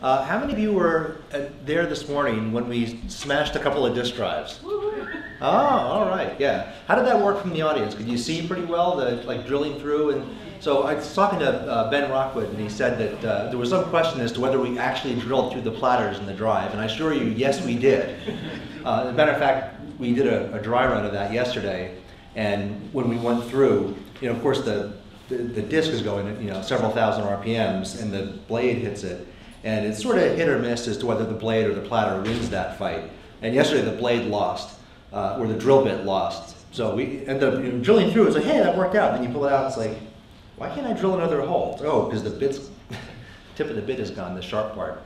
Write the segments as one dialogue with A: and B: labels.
A: How many of you were there this morning when we smashed a couple of disk drives? Oh, all right, yeah. How did that work from the audience? Could you see pretty well, like drilling through? And so I was talking to Ben Rockwood, and he said that there was some question as to whether we actually drilled through the platters in the drive, and I assure you, yes, we did. As a matter of fact, we did a dry run of that yesterday, and when we went through, of course the disk is going at several thousand RPMs, and the blade hits it, and it's sort of hit or miss as to whether the blade or the platter wins that fight. And yesterday the blade lost, or the drill bit lost. So we ended up drilling through. It's like, hey, that worked out. And then you pull it out. It's like, why can't I drill another hole? It's like, oh, because the tip of the bit is gone, the sharp part.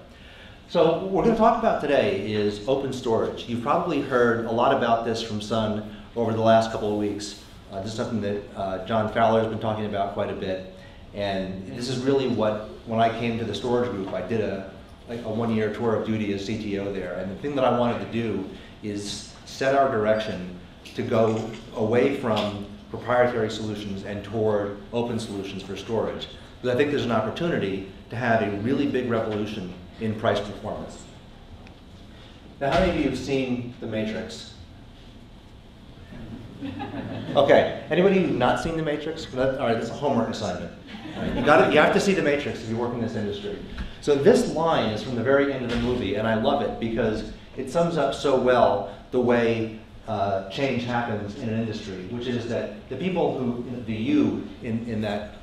A: So what we're going to talk about today is open storage. You've probably heard a lot about this from Sun over the last couple of weeks. This is something that John Fowler has been talking about quite a bit. And this is really what, when I came to the storage group, I did a 1-year tour of duty as CTO there. And the thing that I wanted to do is set our direction to go away from proprietary solutions and toward open solutions for storage. Because I think there's an opportunity to have a really big revolution in price performance. Now, how many of you have seen The Matrix? Okay, anybody who's not seen The Matrix? All right, that's a homework assignment. Right, you have to see The Matrix if you work in this industry. So this line is from the very end of the movie, and I love it because it sums up so well the way change happens in an industry, which is that the people who, the you in that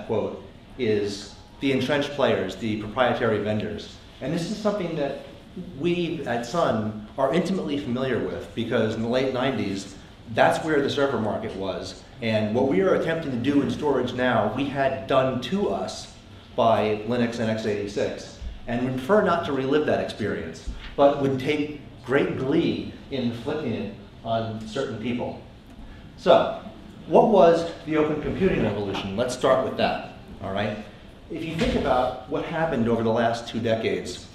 A: quote, is the entrenched players, the proprietary vendors. And this is something that we at Sun are intimately familiar with, because in the late 90s, that's where the server market was. And what we are attempting to do in storage now, we had done to us by Linux and x86. And we prefer not to relive that experience, but would take great glee in inflicting it on certain people. So, what was the open computing revolution? Let's start with that, all right? If you think about what happened over the last 2 decades,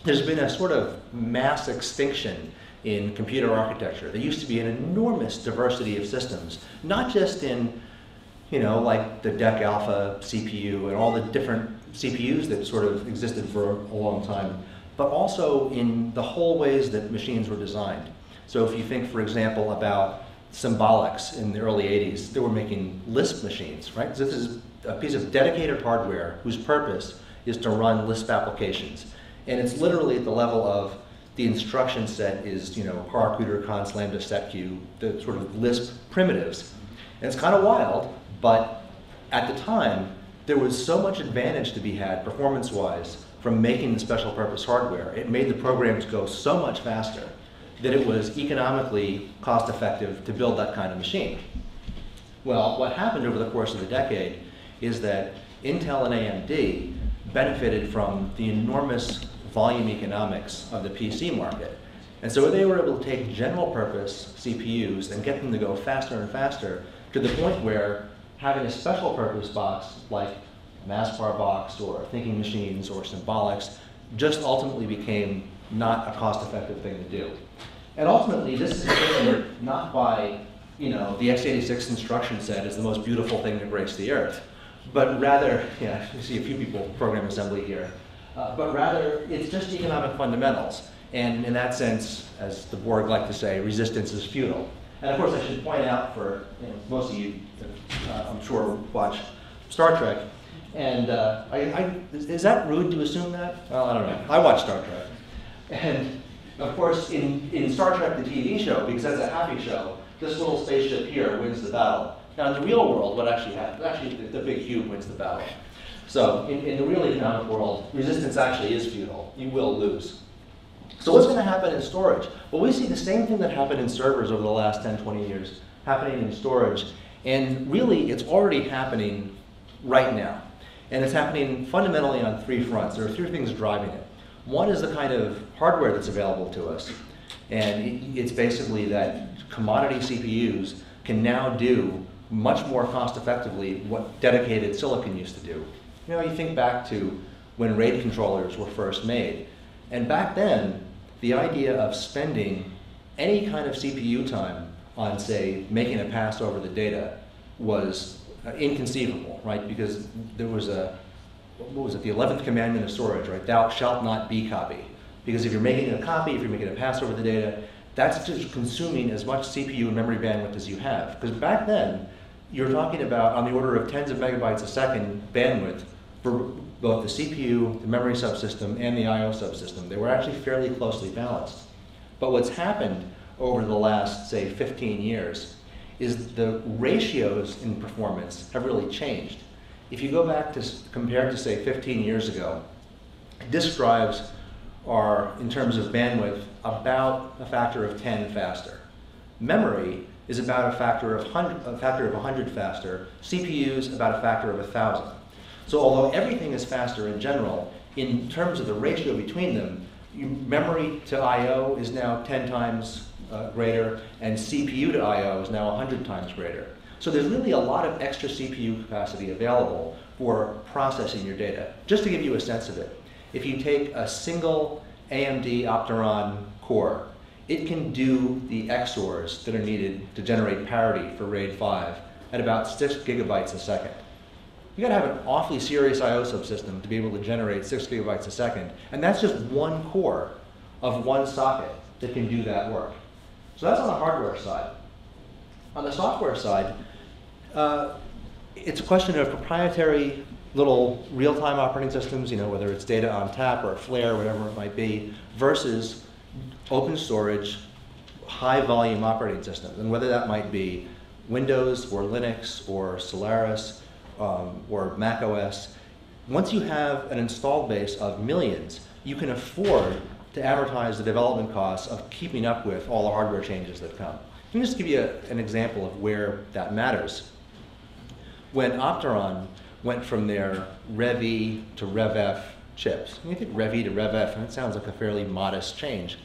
A: there's been a sort of mass extinction in computer architecture. There used to be an enormous diversity of systems, not just in, like the DEC Alpha CPU and all the different CPUs that sort of existed for a long time, but also in the whole ways that machines were designed. So if you think, for example, about symbolics in the early 80s, they were making Lisp machines, right? So this is a piece of dedicated hardware whose purpose is to run Lisp applications. And it's literally at the level of the instruction set is, car, recruiter, const, lambda, set queue, the sort of Lisp primitives. And it's kind of wild, but at the time, there was so much advantage to be had, performance-wise, from making the special purpose hardware. It made the programs go so much faster that it was economically cost-effective to build that kind of machine. Well, what happened over the course of the decade is that Intel and AMD benefited from the enormous volume economics of the PC market. And so they were able to take general purpose CPUs and get them to go faster and faster, to the point where having a special purpose box like Maspar box or thinking machines or symbolics just ultimately became not a cost-effective thing to do. And ultimately, this is driven not by, the x86 instruction set is the most beautiful thing to grace the earth, but rather, you see a few people program assembly here, but rather it's just economic fundamentals. And in that sense, as the Borg like to say, resistance is futile. And of course, I should point out for most of you, I'm sure, watch Star Trek. And is that rude to assume that? Well, I don't know. I watch Star Trek. And of course, in Star Trek, the TV show, because that's a happy show, this little spaceship here wins the battle. Now, in the real world, what actually happens? Actually, the big cube wins the battle. So in the real economic world, resistance actually is futile. You will lose. So what's going to happen in storage? Well, we see the same thing that happened in servers over the last 10, 20 years happening in storage. And really, it's already happening right now. And it's happening fundamentally on 3 fronts. There are 3 things driving it. One is the kind of hardware that's available to us. And it's basically that commodity CPUs can now do much more cost effectively what dedicated silicon used to do. You think back to when RAID controllers were first made. And back then, the idea of spending any kind of CPU time on, say, making a pass over the data was inconceivable, right? Because there was a what was it, the 11th commandment of storage, right? Thou shalt not be copy. Because if you're making a copy, if you're making a pass over the data, that's just consuming as much CPU and memory bandwidth as you have. Because back then, you're talking about on the order of tens of megabytes a second bandwidth for both the CPU, the memory subsystem, and the I/O subsystem. They were actually fairly closely balanced. But what's happened over the last, say, 15 years is the ratios in performance have really changed. If you go back to compare to, say, 15 years ago, disk drives are, in terms of bandwidth, about a factor of 10 faster. Memory is about a factor of 100 faster. CPUs about a factor of 1,000. So although everything is faster in general, in terms of the ratio between them, memory to I/O is now 10 times greater, and CPU to I/O is now 100 times greater. So there's really a lot of extra CPU capacity available for processing your data. Just to give you a sense of it, if you take a single AMD Opteron core, it can do the XORs that are needed to generate parity for RAID 5 at about 6 gigabytes a second. You gotta have an awfully serious I/O subsystem to be able to generate 6 gigabytes a second, and that's just one core of one socket that can do that work. So that's on the hardware side. On the software side, it's a question of proprietary little real-time operating systems, whether it's data on tap or Flare, whatever it might be, versus open storage, high-volume operating systems, and whether that might be Windows or Linux or Solaris or Mac OS. Once you have an installed base of millions, you can afford to amortize the development costs of keeping up with all the hardware changes that come. Let me just give you an example of where that matters. When Opteron went from their Rev-E to Rev-F chips, and you think Rev-E to Rev-F, and it sounds like a fairly modest change.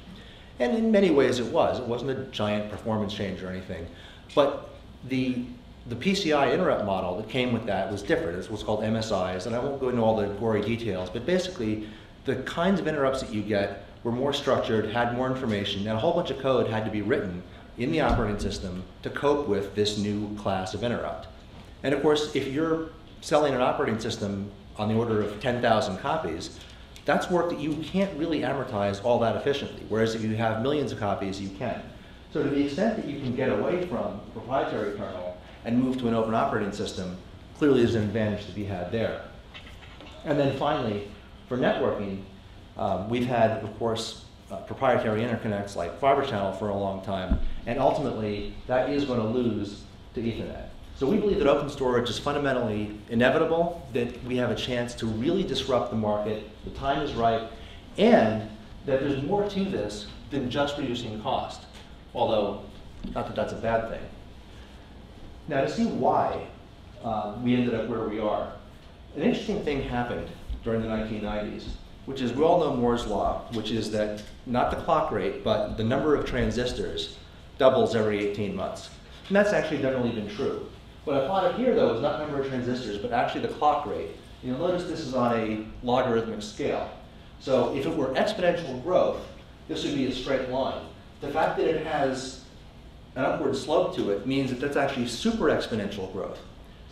A: And in many ways it was. It wasn't a giant performance change or anything. But the PCI interrupt model that came with that was different. It's what's called MSIs, and I won't go into all the gory details, but basically the kinds of interrupts that you get were more structured, had more information, and a whole bunch of code had to be written in the operating system to cope with this new class of interrupt. And of course, if you're selling an operating system on the order of 10,000 copies, that's work that you can't really amortize all that efficiently, whereas if you have millions of copies, you can. So to the extent that you can get away from proprietary kernel and move to an open operating system, clearly there's an advantage to be had there. And then finally, for networking, we've had, of course, proprietary interconnects like Fiber Channel for a long time, and ultimately that is going to lose to Ethernet. So we believe that open storage is fundamentally inevitable, that we have a chance to really disrupt the market, the time is right, and that there's more to this than just reducing cost, although not that that's a bad thing. Now to see why we ended up where we are, an interesting thing happened during the 1990s, which is we all know Moore's law, which is that not the clock rate, but the number of transistors doubles every 18 months. And that's actually generally been true. What I plotted here, though, is not number of transistors, but actually the clock rate. You'll notice this is on a logarithmic scale. So if it were exponential growth, this would be a straight line. The fact that it has an upward slope to it means that that's actually super exponential growth.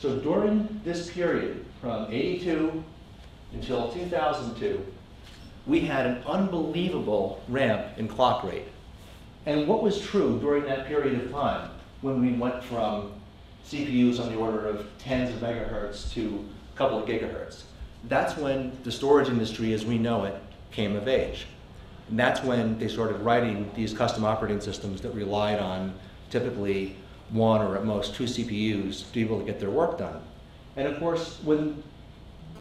A: So during this period, from 82 until 2002, we had an unbelievable ramp in clock rate. And what was true during that period of time when we went from CPUs on the order of tens of megahertz to a couple of gigahertz? That's when the storage industry as we know it came of age. And that's when they started writing these custom operating systems that relied on typically one or at most two CPUs to be able to get their work done. And of course, when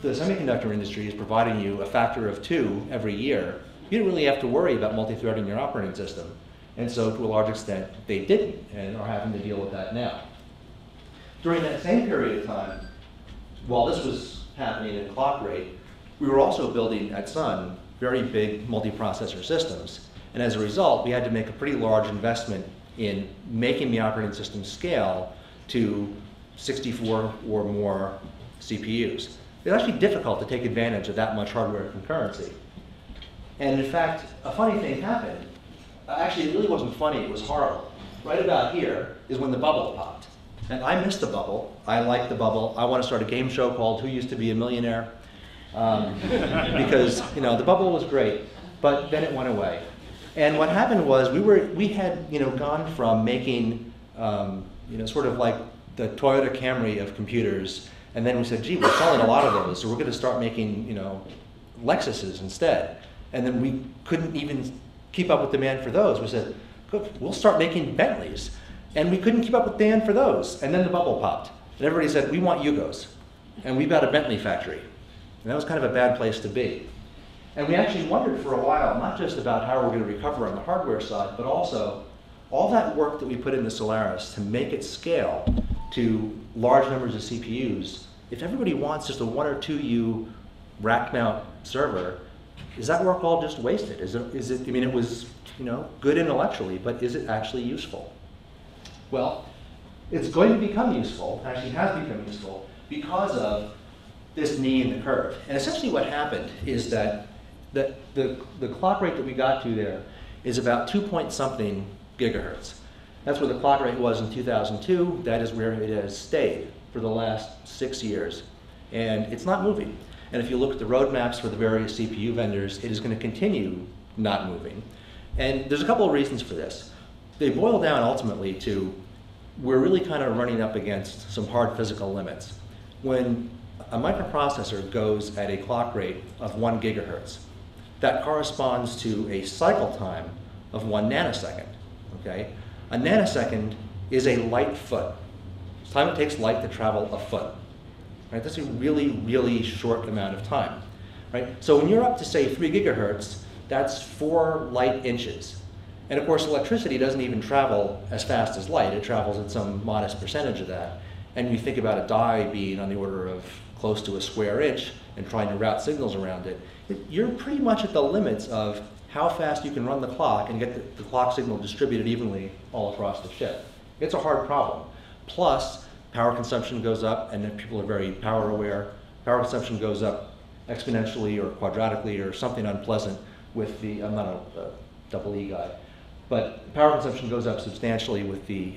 A: the semiconductor industry is providing you a factor of 2 every year, you don't really have to worry about multi-threading your operating system. And so to a large extent, they didn't and are having to deal with that now. During that same period of time, while this was happening at clock rate, we were also building at Sun very big multiprocessor systems. And as a result, we had to make a pretty large investment in making the operating system scale to 64 or more CPUs. It's actually difficult to take advantage of that much hardware concurrency. And in fact, a funny thing happened. Actually, it really wasn't funny, it was horrible. Right about here is when the bubble popped. And I missed the bubble. I liked the bubble. I want to start a game show called Who Used to Be a Millionaire? because the bubble was great, but then it went away. And what happened was we had gone from making sort of like the Toyota Camry of computers, and then we said, gee, we're selling a lot of those, so we're going to start making Lexuses instead. And then we couldn't even keep up with demand for those. We said, good, we'll start making Bentleys. And we couldn't keep up with demand for those. And then the bubble popped. And everybody said, we want Yugos. And we've got a Bentley factory. And that was kind of a bad place to be. And we actually wondered for a while, not just about how we're going to recover on the hardware side, but also all that work that we put into Solaris to make it scale to large numbers of CPUs. If everybody wants just a 1 or 2U rack mount server, is that work all just wasted? Is it? I mean, it was good intellectually, but is it actually useful? Well, it's going to become useful, actually has become useful, because of this knee in the curve. And essentially what happened is that the clock rate that we got to there is about 2-point-something gigahertz. That's where the clock rate was in 2002. That is where it has stayed for the last 6 years. And it's not moving. And if you look at the roadmaps for the various CPU vendors, it is going to continue not moving. And there's a couple of reasons for this. They boil down ultimately to we're really kind of running up against some hard physical limits. When a microprocessor goes at a clock rate of 1 gigahertz, that corresponds to a cycle time of 1 nanosecond. Okay? A nanosecond is a light foot. It's the time it takes light to travel a foot. Right? That's a really, really short amount of time. Right? So when you're up to, say, 3 gigahertz, that's 4 light inches. And of course, electricity doesn't even travel as fast as light. It travels at some modest percentage of that. And you think about a die being on the order of close to a square inch and trying to route signals around it, you're pretty much at the limits of how fast you can run the clock and get the clock signal distributed evenly all across the chip. It's a hard problem. Plus, power consumption goes up, and then people are very power aware. Power consumption goes up exponentially or quadratically or something unpleasant with the, I'm not a double E guy, but power consumption goes up substantially with the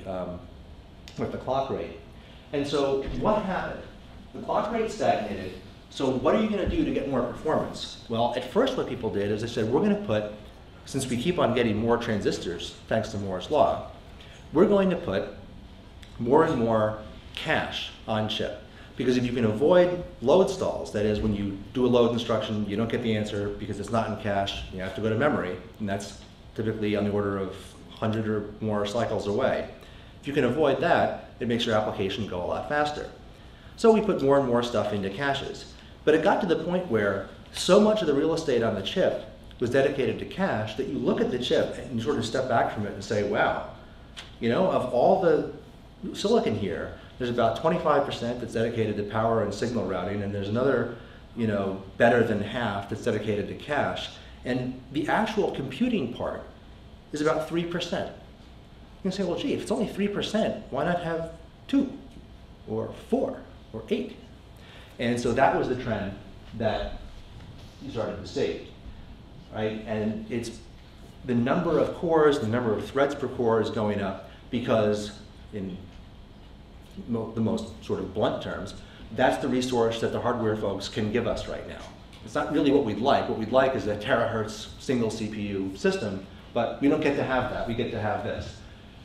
A: clock rate. And so what happened? The clock rate stagnated. So what are you going to do to get more performance? Well, at first what people did is they said, we're going to put, since we keep on getting more transistors thanks to Moore's law, we're going to put more and more cache on chip. Because if you can avoid load stalls, that is when you do a load instruction, you don't get the answer because it's not in cache, you have to go to memory, and that's typically on the order of 100 or more cycles away. If you can avoid that, it makes your application go a lot faster. So we put more and more stuff into caches. But it got to the point where so much of the real estate on the chip was dedicated to cache that you look at the chip and you sort of step back from it and say, wow, of all the silicon here, there's about 25% that's dedicated to power and signal routing, and there's another, better than half that's dedicated to cache. And the actual computing part is about 3%. You can say, well, gee, if it's only 3%, why not have 2 or 4 or 8? And so that was the trend that you started to see, right? And it's the number of cores, the number of threads per core is going up because in the most sort of blunt terms, that's the resource that the hardware folks can give us right now. It's not really what we'd like. What we'd like is a terahertz single CPU system, but we don't get to have that. We get to have this.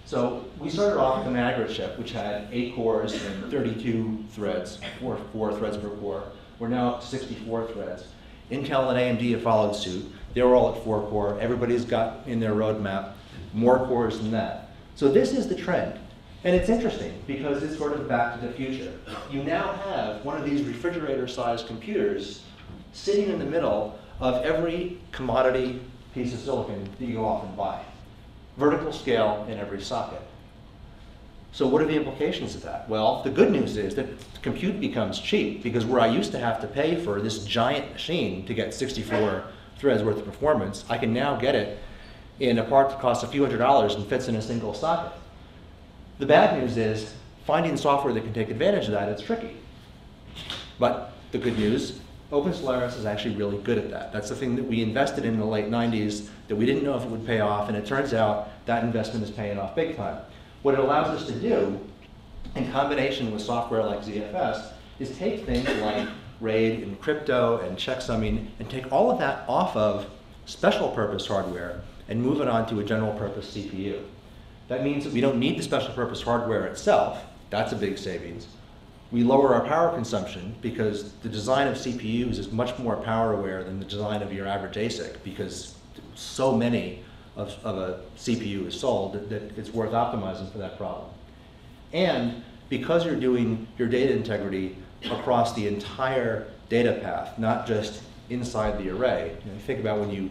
A: So we started off with a Niagara chip, which had 8 cores and 32 threads, or 4 threads per core. We're now up to 64 threads. Intel and AMD have followed suit. They were all at 4 core. Everybody's got in their roadmap more cores than that. So this is the trend. And it's interesting because it's sort of back to the future. You now have one of these refrigerator-sized computers sitting in the middle of every commodity piece of silicon that you go off and buy. Vertical scale in every socket. So what are the implications of that? Well, the good news is that compute becomes cheap, because where I used to have to pay for this giant machine to get 64 threads worth of performance, I can now get it in a part that costs a few $100s and fits in a single socket. The bad news is finding software that can take advantage of that is tricky. But the good news, OpenSolaris is actually really good at that. That's the thing that we invested in the late 90s that we didn't know if it would pay off, and it turns out that investment is paying off big time. What it allows us to do, in combination with software like ZFS, is take things like RAID and crypto and checksumming and take all of that off of special purpose hardware and move it onto a general purpose CPU. That means that we don't need the special purpose hardware itself. That's a big savings. We lower our power consumption because the design of CPUs is much more power aware than the design of your average ASIC, because so many of a CPU is sold that it's worth optimizing for that problem. And because you're doing your data integrity across the entire data path, not just inside the array. You think about when you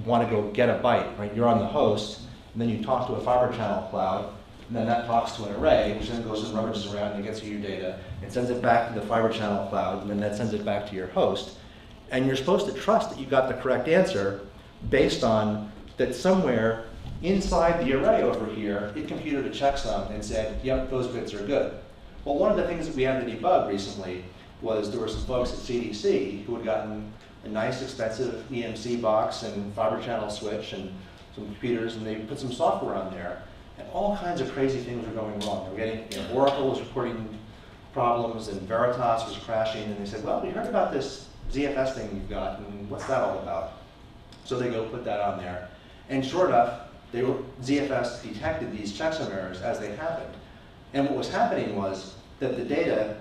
A: want to go get a byte, right? You're on the host, and then you talk to a fiber channel cloud, and then that talks to an array, which then goes and rummages around and gets you your data, and sends it back to the fiber channel cloud, and then that sends it back to your host. And you're supposed to trust that you got the correct answer based on that somewhere inside the array over here, it computed a checksum and said, yep, those bits are good. Well, one of the things that we had to debug recently was there were some folks at CDC who had gotten a nice, expensive EMC box and fiber channel switch and some computers, and they put some software on there, and all kinds of crazy things were going wrong. They were getting, Oracle was reporting problems, and Veritas was crashing, and they said, well, we heard about this ZFS thing you've got, and what's that all about? So they go put that on there. And sure enough, ZFS detected these checksum errors as they happened. And what was happening was that the data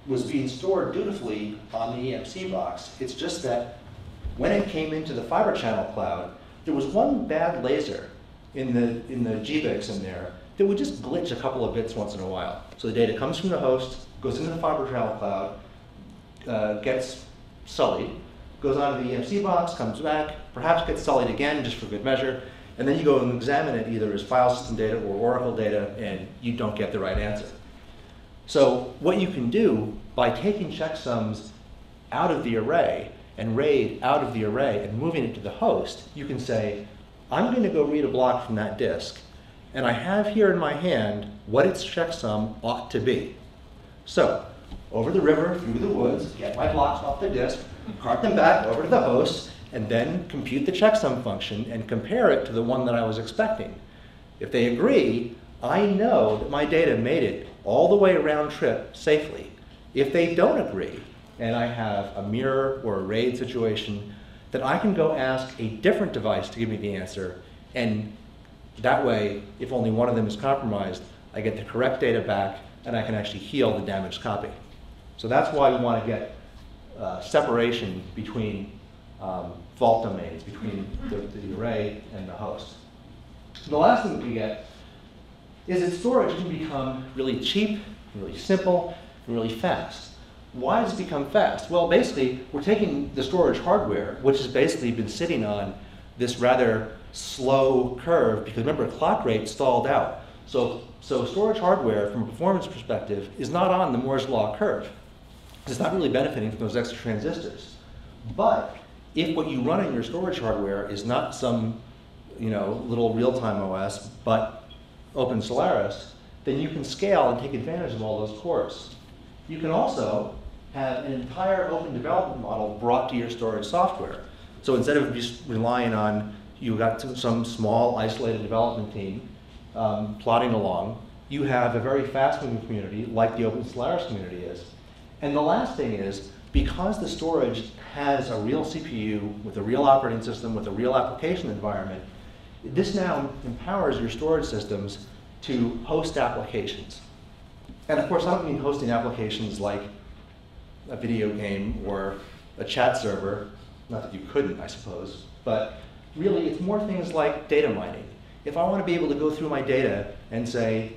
A: was being stored dutifully on the EMC box. It's just that when it came into the fiber channel cloud, there was one bad laser in the GBICs in there that would just glitch a couple of bits once in a while. So the data comes from the host, goes into the fiber channel cloud, gets sullied, goes onto the EMC box, comes back, perhaps gets sullied again just for good measure, and then you go and examine it either as file system data or Oracle data, and you don't get the right answer. So what you can do by taking checksums out of the array and RAID out of the array and moving it to the host, you can say, I'm going to go read a block from that disk, and I have here in my hand what its checksum ought to be. So, over the river, through the woods, get my blocks off the disk, cart them back over to the host, and then compute the checksum function and compare it to the one that I was expecting. If they agree, I know that my data made it all the way round trip safely. If they don't agree, and I have a mirror or a RAID situation, then I can go ask a different device to give me the answer, and that way, if only one of them is compromised, I get the correct data back, and I can actually heal the damaged copy. So that's why we want to get separation between fault domains, between the array and the host. And the last thing that we get is that storage can become really cheap, really simple, and really fast. Why does it become fast? Well, basically, we're taking the storage hardware, which has basically been sitting on this rather slow curve, because remember, clock rate stalled out. So storage hardware, from a performance perspective, is not on the Moore's Law curve. It's not really benefiting from those extra transistors. But if what you run in your storage hardware is not some little real-time OS, but Open Solaris, then you can scale and take advantage of all those cores. You can also have an entire open development model brought to your storage software. So instead of just relying on, you got some small isolated development team plodding along, you have a very fast-moving community like the Open Solaris community is. And the last thing is, because the storage has a real CPU with a real operating system with a real application environment, this now empowers your storage systems to host applications. And of course, I don't mean hosting applications like a video game or a chat server, not that you couldn't, I suppose, but really it's more things like data mining. If I want to be able to go through my data and say,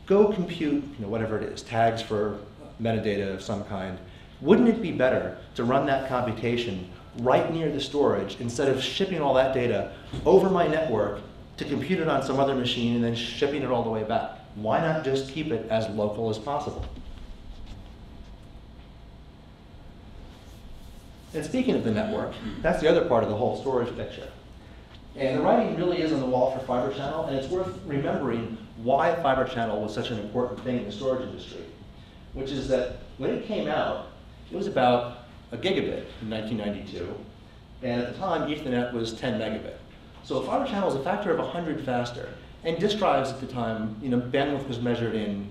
A: go compute, whatever it is, tags for metadata of some kind, wouldn't it be better to run that computation right near the storage instead of shipping all that data over my network to compute it on some other machine and then shipping it all the way back? Why not just keep it as local as possible? And speaking of the network, that's the other part of the whole storage picture. And the writing really is on the wall for Fibre Channel, and it's worth remembering why Fibre Channel was such an important thing in the storage industry, which is that when it came out, it was about a gigabit in 1992, and at the time, Ethernet was 10 megabit. So Fibre Channel is a factor of 100 faster. And disk drives at the time, bandwidth was measured in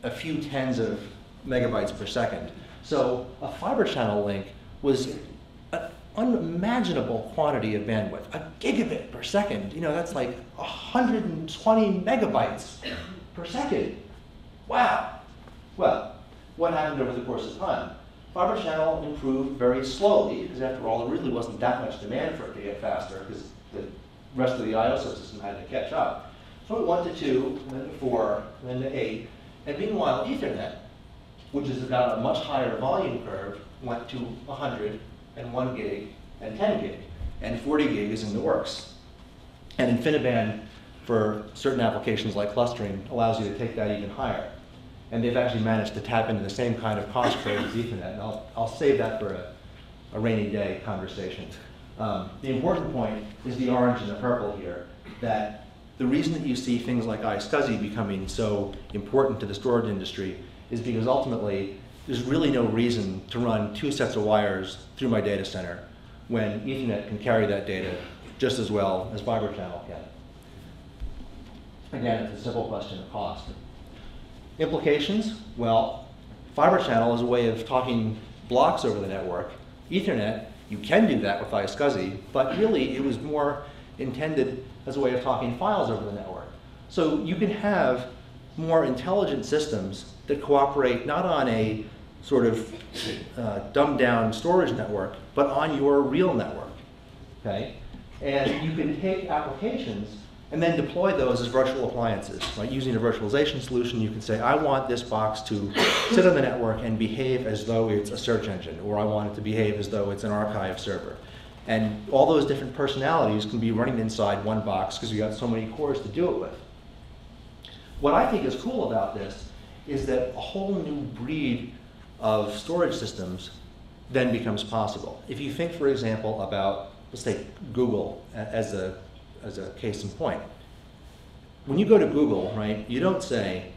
A: a few tens of megabytes per second. So a fiber channel link was an unimaginable quantity of bandwidth. A gigabit per second, that's like 120 megabytes per second. Wow. Well, what happened over the course of time? Fiber channel improved very slowly, because after all, there really wasn't that much demand for it to get faster, because the rest of the I/O subsystem had to catch up. So it went to 2, then to 4, then to 8. And meanwhile, Ethernet, which is about a much higher volume curve, went to 100 and 1 gig and 10 gig. And 40 gig is in the works. And InfiniBand, for certain applications like clustering, allows you to take that even higher. And they've actually managed to tap into the same kind of cost curve as Ethernet. And I'll save that for a rainy day conversation. The important point is the orange and the purple here, that the reason that you see things like iSCSI becoming so important to the storage industry is because ultimately there's really no reason to run 2 sets of wires through my data center when Ethernet can carry that data just as well as fiber channel can. Again, it's a simple question of cost. Implications? Well, fiber channel is a way of talking blocks over the network. Ethernet, you can do that with iSCSI, but really it was more intended as a way of talking files over the network. So you can have more intelligent systems that cooperate not on a sort of dumbed down storage network, but on your real network, okay? And you can take applications and then deploy those as virtual appliances. Right? Using a virtualization solution, you can say, I want this box to sit on the network and behave as though it's a search engine, or I want it to behave as though it's an archive server. And all those different personalities can be running inside one box because you've got so many cores to do it with. What I think is cool about this is that a whole new breed of storage systems then becomes possible. If you think, for example, about, let's take Google as a case in point. When you go to Google, right, you don't say,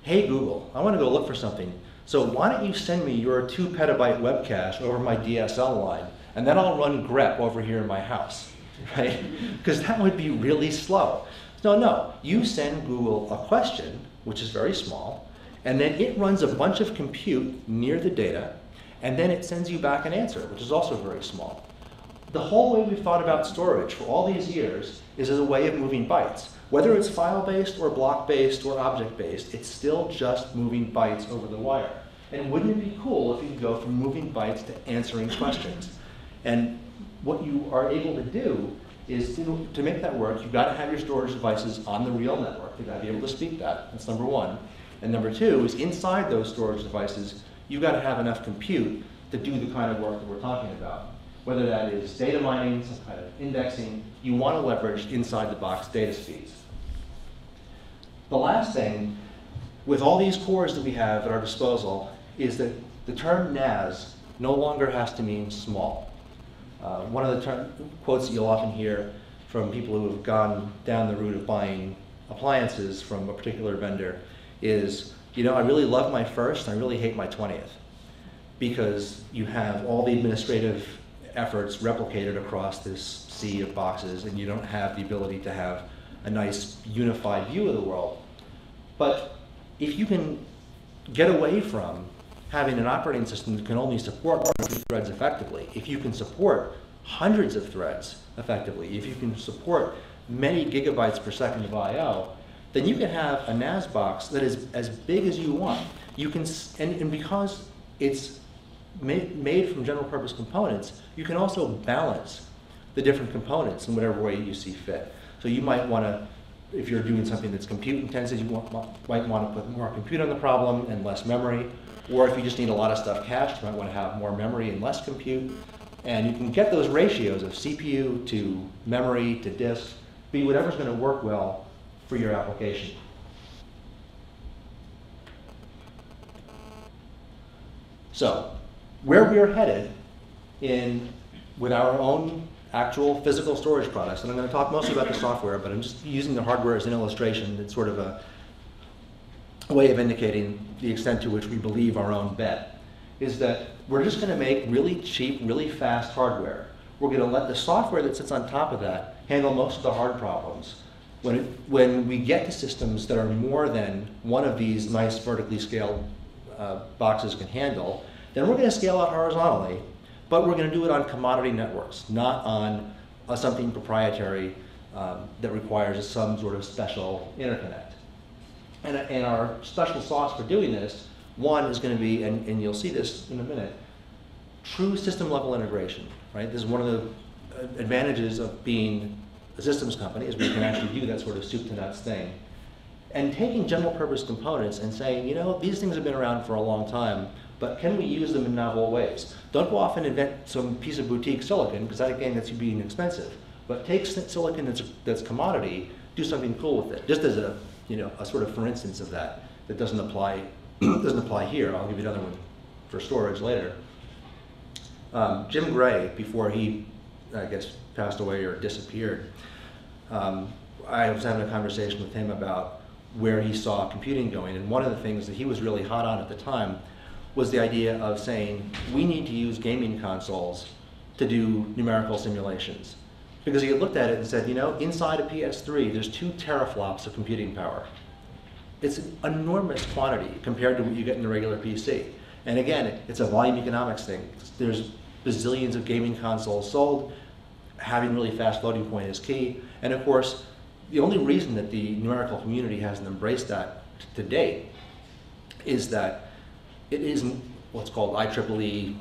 A: hey Google, I want to go look for something, so why don't you send me your 2 petabyte web cache over my DSL line, and then I'll run grep over here in my house, right? Because that would be really slow. No, you send Google a question, which is very small, and then it runs a bunch of compute near the data, and then it sends you back an answer, which is also very small. The whole way we've thought about storage for all these years is as a way of moving bytes. Whether it's file-based or block-based or object-based, it's still just moving bytes over the wire. And wouldn't it be cool if you could go from moving bytes to answering questions? And what you are able to do is to make that work, you've got to have your storage devices on the real network. You've got to be able to speak that. That's number one. And number two is inside those storage devices, you've got to have enough compute to do the kind of work that we're talking about. Whether that is data mining, some kind of indexing, you want to leverage inside the box data speeds. The last thing, with all these cores that we have at our disposal, is that the term NAS no longer has to mean small. One of the quotes that you'll often hear from people who have gone down the route of buying appliances from a particular vendor is, I really love my first, and I really hate my 20th. Because you have all the administrative efforts replicated across this sea of boxes, and you don't have the ability to have a nice unified view of the world. But if you can get away from having an operating system that can only support 1 or 2 threads effectively, if you can support hundreds of threads effectively, if you can support many gigabytes per second of I/O, then you can have a NAS box that is as big as you want. You can, and because it's made from general purpose components, you can also balance the different components in whatever way you see fit. So you might want to, if you're doing something that's compute intensive, you might want to put more compute on the problem and less memory. Or if you just need a lot of stuff cached, you might want to have more memory and less compute. And you can get those ratios of CPU to memory to disk, be whatever's going to work well for your application. So, where we are headed with our own actual physical storage products, and I'm going to talk mostly about the software, but I'm just using the hardware as an illustration. It's sort of a way of indicating the extent to which we believe our own bet, is that we're just going to make really cheap, really fast hardware. We're going to let the software that sits on top of that handle most of the hard problems. When we get to systems that are more than one of these nice vertically scaled boxes can handle, then we're going to scale out horizontally, but we're going to do it on commodity networks, not on something proprietary that requires some sort of special interconnect. And our special sauce for doing this, one is going to be, and you'll see this in a minute, true system level integration, right? This is one of the advantages of being a systems company, is we can actually do that sort of soup to nuts thing. And taking general purpose components and saying, you know, these things have been around for a long time, but can we use them in novel ways? Don't go off and invent some piece of boutique silicon, because that, again, that's being expensive. But take silicon that's commodity, do something cool with it. Just as a, you know, a sort of for instance of that doesn't apply here. I'll give you another one for storage later. Jim Gray, before he, I guess, passed away or disappeared, I was having a conversation with him about where he saw computing going, and one of the things that he was really hot on at the time was the idea of saying, we need to use gaming consoles to do numerical simulations. Because he had looked at it and said, you know, inside a PS3, there's 2 teraflops of computing power. It's an enormous quantity compared to what you get in a regular PC. And again, it's a volume economics thing. There's bazillions of gaming consoles sold. Having really fast floating point is key. And of course, the only reason that the numerical community hasn't embraced that to date is that it isn't what's called IEEE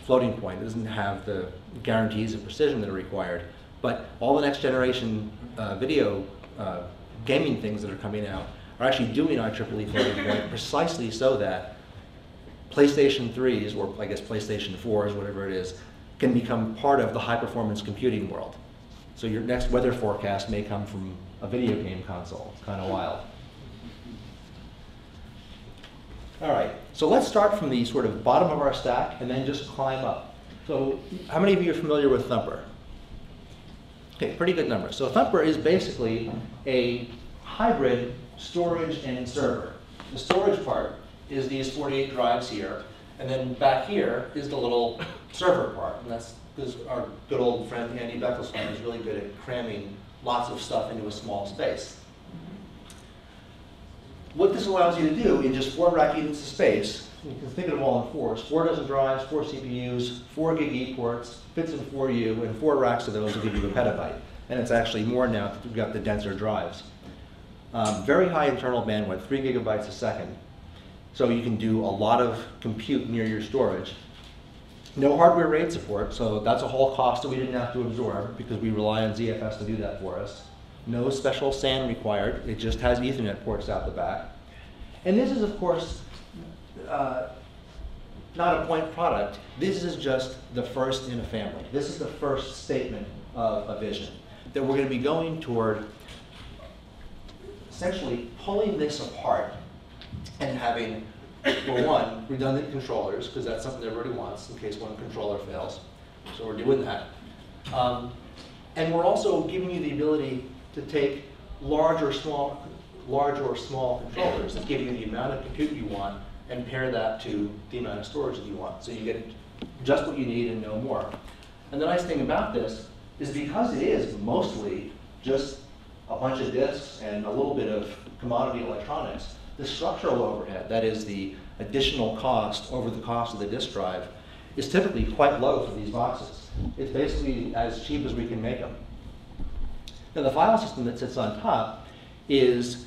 A: floating point. It doesn't have the guarantees of precision that are required. But all the next generation video gaming things that are coming out are actually doing IEEE floating point precisely so that PlayStation 3s, or I guess PlayStation 4s, whatever it is, can become part of the high-performance computing world. So your next weather forecast may come from a video game console. It's kind of wild. All right, so let's start from the sort of bottom of our stack and then just climb up. So how many of you are familiar with Thumper? Okay, pretty good number. So Thumper is basically a hybrid storage and server. The storage part is these 48 drives here, and then back here is the little server part, and that's because our good old friend Andy Beckelsman is really good at cramming lots of stuff into a small space. What this allows you to do in just 4 rack units of space, you can think of them all in 4s, 4 dozen drives, 4 CPUs, 4 gig E ports, fits in 4U, and 4 racks of those will give you a petabyte. And it's actually more now that we've got the denser drives. Very high internal bandwidth, 3 gigabytes a second. So you can do a lot of compute near your storage. No hardware RAID support, so that's a whole cost that we didn't have to absorb because we rely on ZFS to do that for us. No special SAN required, it just has Ethernet ports out the back. And this is, of course, not a point product. This is just the first in a family. This is the first statement of a vision, that we're going to be going toward essentially pulling this apart and having, for one, redundant controllers, because that's something everybody wants in case one controller fails. So we're doing that. And we're also giving you the ability to take large or small controllers that give you the amount of compute you want and pair that to the amount of storage that you want. So you get just what you need and no more. And the nice thing about this is because it is mostly just a bunch of disks and a little bit of commodity electronics, the structural overhead, that is the additional cost over the cost of the disk drive, is typically quite low for these boxes. It's basically as cheap as we can make them. Now the file system that sits on top is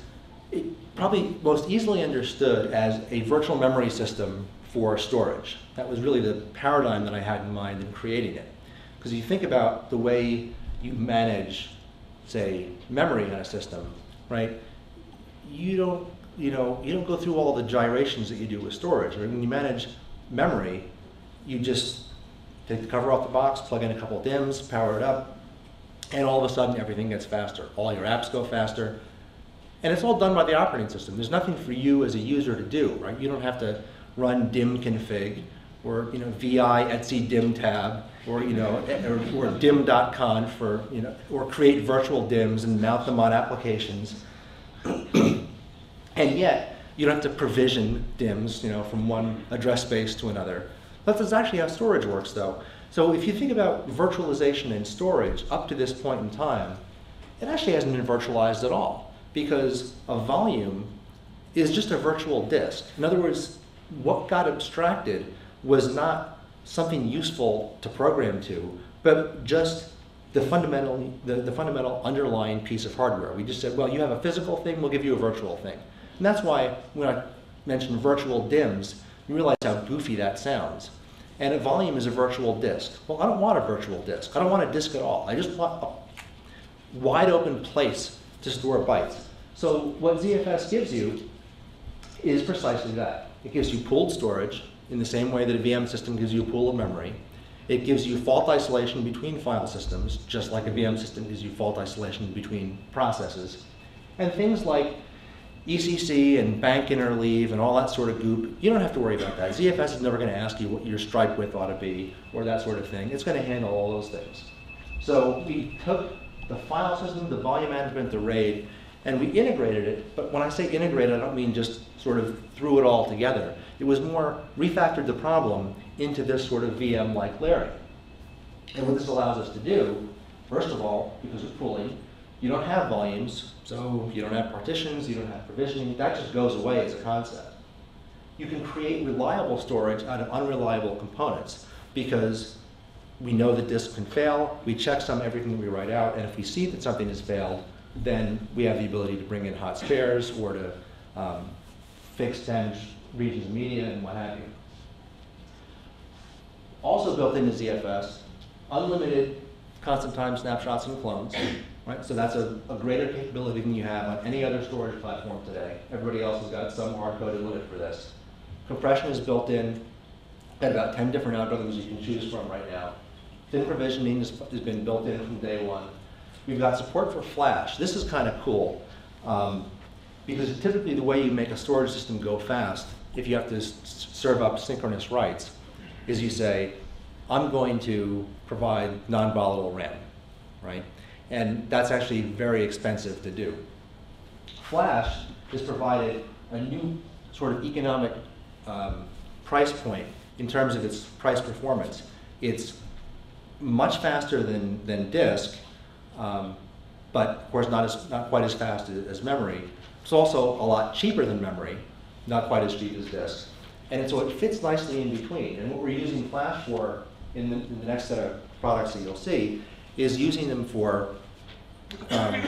A: probably most easily understood as a virtual memory system for storage. That was really the paradigm that I had in mind in creating it. Because if you think about the way you manage, say, memory on a system, right? You don't go through all the gyrations that you do with storage. When you manage memory, you just take the cover off the box, plug in a couple of DIMMs, power it up, and all of a sudden everything gets faster. All your apps go faster. And it's all done by the operating system. There's nothing for you as a user to do, right? You don't have to run dim config or vi etc dim tab or or dim.conf for or create virtual DIMMs and mount them on applications. And yet you don't have to provision DIMMs from one address space to another. That's actually how storage works though. So if you think about virtualization and storage up to this point in time, it actually hasn't been virtualized at all, because a volume is just a virtual disk. In other words, what got abstracted was not something useful to program to, but just the fundamental underlying piece of hardware. We just said, well, you have a physical thing, we'll give you a virtual thing. And that's why when I mentioned virtual DIMMs, you realize how goofy that sounds. And a volume is a virtual disk. Well, I don't want a virtual disk. I don't want a disk at all. I just want a wide open place to store bytes. So what ZFS gives you is precisely that. It gives you pooled storage in the same way that a VM system gives you a pool of memory. It gives you fault isolation between file systems, just like a VM system gives you fault isolation between processes. And things like ECC and bank interleave and all that sort of goop, you don't have to worry about that. ZFS is never going to ask you what your stripe width ought to be or that sort of thing. It's going to handle all those things. So we took the file system, the volume management, the RAID, and we integrated it. But when I say integrated, I don't mean just sort of threw it all together. It was more refactored the problem into this sort of VM-like layering. And what this allows us to do, first of all, because of pooling, you don't have volumes, so you don't have partitions, you don't have provisioning. That just goes away as a concept. You can create reliable storage out of unreliable components because we know that disks can fail, we checksum everything that we write out, and if we see that something has failed, then we have the ability to bring in hot spares or to fix damaged regions of media and what have you. Also built into ZFS, unlimited constant time snapshots and clones. Right? So that's a greater capability than you have on any other storage platform today. Everybody else has got some hard-coded limit for this. Compression is built in at about 10 different algorithms you can choose from right now. Thin provisioning has been built in from day one. We've got support for flash. This is kind of cool because typically the way you make a storage system go fast, if you have to serve up synchronous writes, is you say, I'm going to provide non-volatile RAM, right? And that's actually very expensive to do. Flash has provided a new sort of economic price point in terms of its price performance. It's much faster than disk, but of course not quite as fast as memory. It's also a lot cheaper than memory, not quite as cheap as disk. And so it fits nicely in between. And what we're using Flash for in the next set of products that you'll see is using them for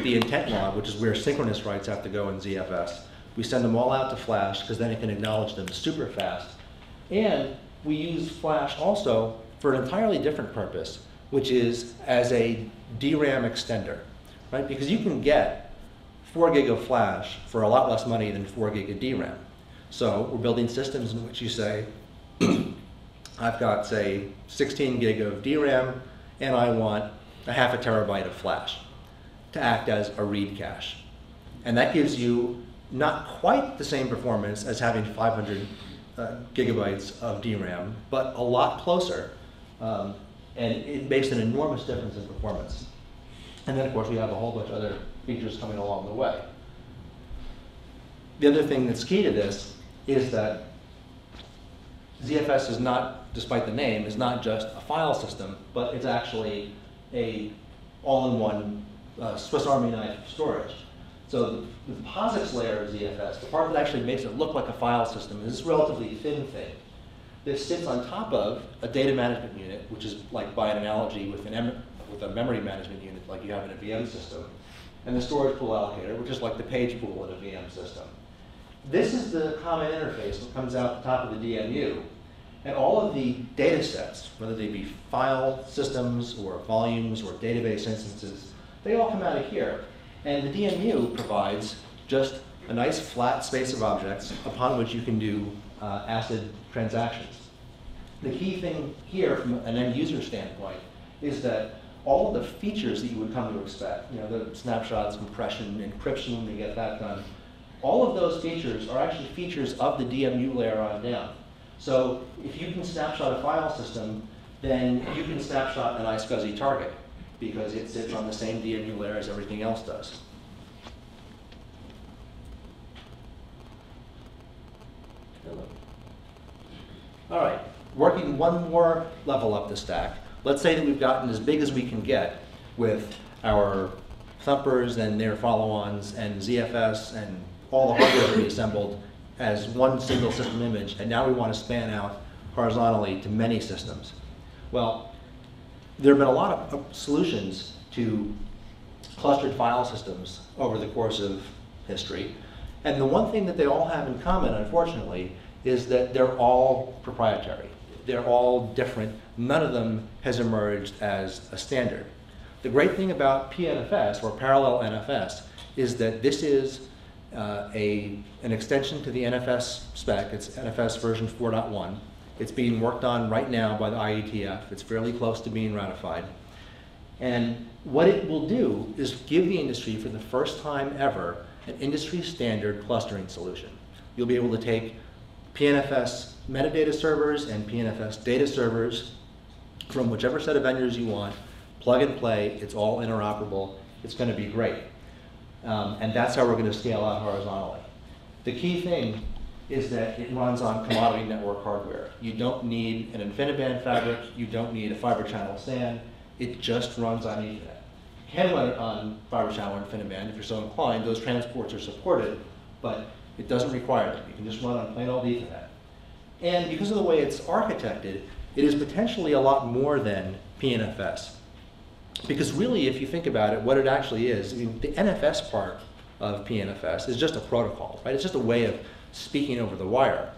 A: the intent log, which is where synchronous writes have to go in ZFS. We send them all out to Flash because then it can acknowledge them super fast. And we use Flash also for an entirely different purpose, which is as a DRAM extender, right? Because you can get 4 gig of Flash for a lot less money than 4 gig of DRAM. So we're building systems in which you say, I've got, say, 16 gig of DRAM, and I want a half a terabyte of Flash to act as a read cache. And that gives you not quite the same performance as having 500 gigabytes of DRAM, but a lot closer. And it makes an enormous difference in performance. And then, of course, we have a whole bunch of other features coming along the way. The other thing that's key to this is that ZFS is not, despite the name, is not just a file system, but it's actually a all-in-one Swiss Army knife storage. So the POSIX layer of ZFS, the part that actually makes it look like a file system, is this relatively thin thing. This sits on top of a data management unit, which is like by an analogy with a memory management unit like you have in a VM system, and the storage pool allocator, which is like the page pool in a VM system. This is the common interface that comes out the top of the DMU. And all of the data sets, whether they be file systems or volumes or database instances, they all come out of here. And the DMU provides just a nice flat space of objects upon which you can do ACID transactions. The key thing here from an end user standpoint is that all of the features that you would come to expect, you know, the snapshots, compression, encryption, when you get that done, all of those features are actually features of the DMU layer on down. So if you can snapshot a file system, then you can snapshot a nice fuzzy target because it sits on the same DMU layer as everything else does. All right, working one more level up the stack. Let's say that we've gotten as big as we can get with our thumpers and their follow-ons and ZFS and all the hardware we assembled as one single system image, and now we want to span out horizontally to many systems. Well, there have been a lot of solutions to clustered file systems over the course of history. And the one thing that they all have in common, unfortunately, is that they're all proprietary. They're all different. None of them has emerged as a standard. The great thing about PNFS, or parallel NFS, is that this is an extension to the NFS spec. It's NFS version 4.1. It's being worked on right now by the IETF. It's fairly close to being ratified. And what it will do is give the industry, for the first time ever, an industry standard clustering solution. You'll be able to take PNFS metadata servers and PNFS data servers from whichever set of vendors you want, plug and play, it's all interoperable, it's going to be great. And that's how we're going to scale out horizontally. The key thing is that it runs on commodity network hardware. You don't need an InfiniBand fabric, you don't need a fiber channel SAN, it just runs on Ethernet. You can run it on fiber channel or InfiniBand if you're so inclined. Those transports are supported, but it doesn't require them. You can just run on plain old Ethernet. And because of the way it's architected, it is potentially a lot more than PNFS. Because really, if you think about it, what it actually is, I mean, the NFS part of PNFS is just a protocol, right? It's just a way of speaking over the wire.